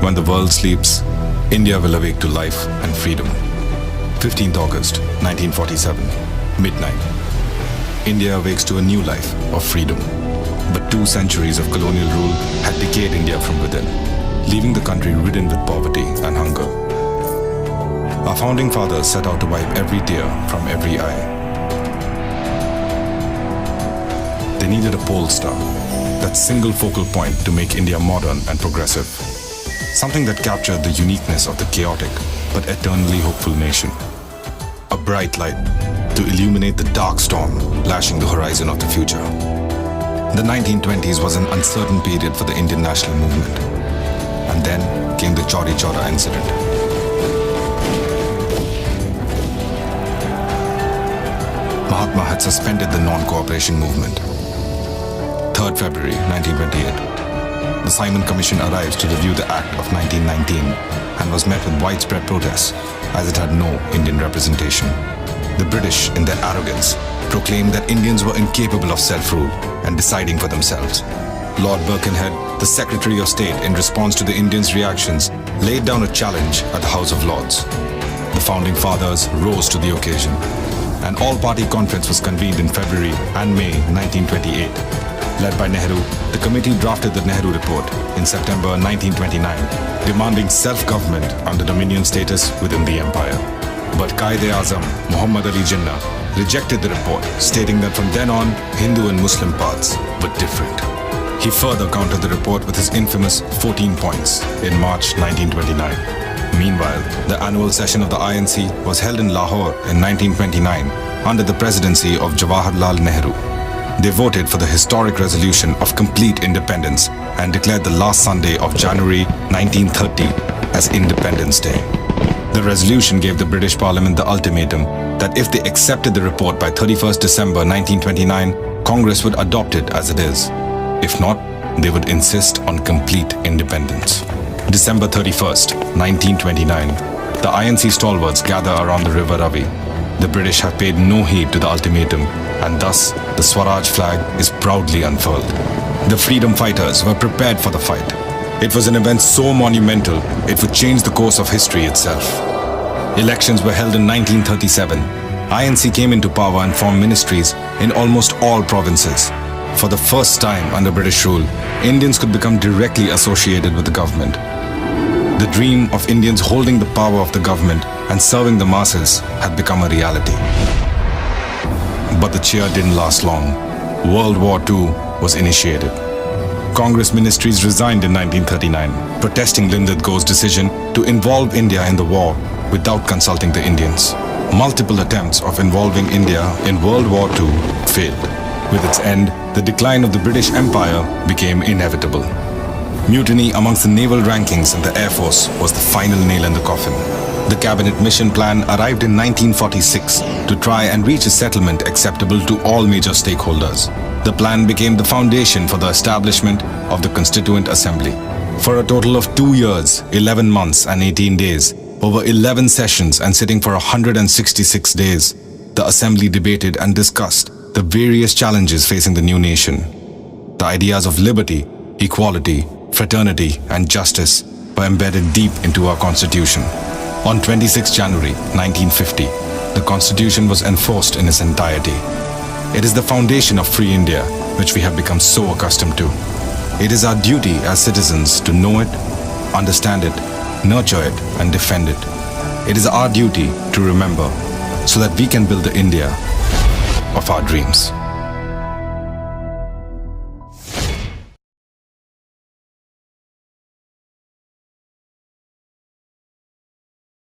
when the world sleeps, India will awake to life and freedom. 15th August, 1947, midnight. India awakes to a new life of freedom. But 2 centuries of colonial rule had decayed India from within, leaving the country ridden with poverty and hunger. Our founding fathers set out to wipe every tear from every eye. They needed a pole star, that single focal point to make India modern and progressive. Something that captured the uniqueness of the chaotic but eternally hopeful nation. A bright light to illuminate the dark storm lashing the horizon of the future. The 1920s was an uncertain period for the Indian national movement. And then came the Chauri Chaura incident. Mahatma had suspended the non-cooperation movement. 3rd February 1928. The Simon Commission arrives to review the Act of 1919 and was met with widespread protests as it had no Indian representation. The British, in their arrogance, proclaimed that Indians were incapable of self-rule and deciding for themselves. Lord Birkenhead, the Secretary of State, in response to the Indians' reactions, laid down a challenge at the House of Lords. The founding fathers rose to the occasion. An all-party conference was convened in February and May 1928. Led by Nehru, the committee drafted the Nehru Report in September 1929, demanding self-government under dominion status within the empire. But Quaid-e-Azam, Muhammad Ali Jinnah, rejected the report, stating that from then on, Hindu and Muslim paths were different. He further countered the report with his infamous 14 points in March 1929. Meanwhile, the annual session of the INC was held in Lahore in 1929 under the presidency of Jawaharlal Nehru. They voted for the historic resolution of complete independence and declared the last Sunday of January 1930 as Independence Day. The resolution gave the British Parliament the ultimatum that if they accepted the report by 31st December 1929, Congress would adopt it as it is. If not, they would insist on complete independence. December 31st, 1929, the INC stalwarts gather around the river Ravi. The British have paid no heed to the ultimatum, and thus the Swaraj flag is proudly unfurled. The freedom fighters were prepared for the fight. It was an event so monumental, it would change the course of history itself. Elections were held in 1937. INC came into power and formed ministries in almost all provinces. For the first time under British rule, Indians could become directly associated with the government. The dream of Indians holding the power of the government and serving the masses had become a reality. But the cheer didn't last long. World War II was initiated. Congress ministries resigned in 1939, protesting Lindadgo's decision to involve India in the war without consulting the Indians. Multiple attempts of involving India in World War II failed. With its end, the decline of the British Empire became inevitable. Mutiny amongst the naval rankings and the Air Force was the final nail in the coffin. The Cabinet Mission Plan arrived in 1946 to try and reach a settlement acceptable to all major stakeholders. The plan became the foundation for the establishment of the Constituent Assembly. For a total of 2 years, 11 months and 18 days, over 11 sessions and sitting for 166 days, the Assembly debated and discussed the various challenges facing the new nation. The ideas of liberty, equality, fraternity, and justice were embedded deep into our Constitution. On 26 January 1950, the Constitution was enforced in its entirety. It is the foundation of free India, which we have become so accustomed to. It is our duty as citizens to know it, understand it, nurture it, and defend it. It is our duty to remember so that we can build the India of our dreams.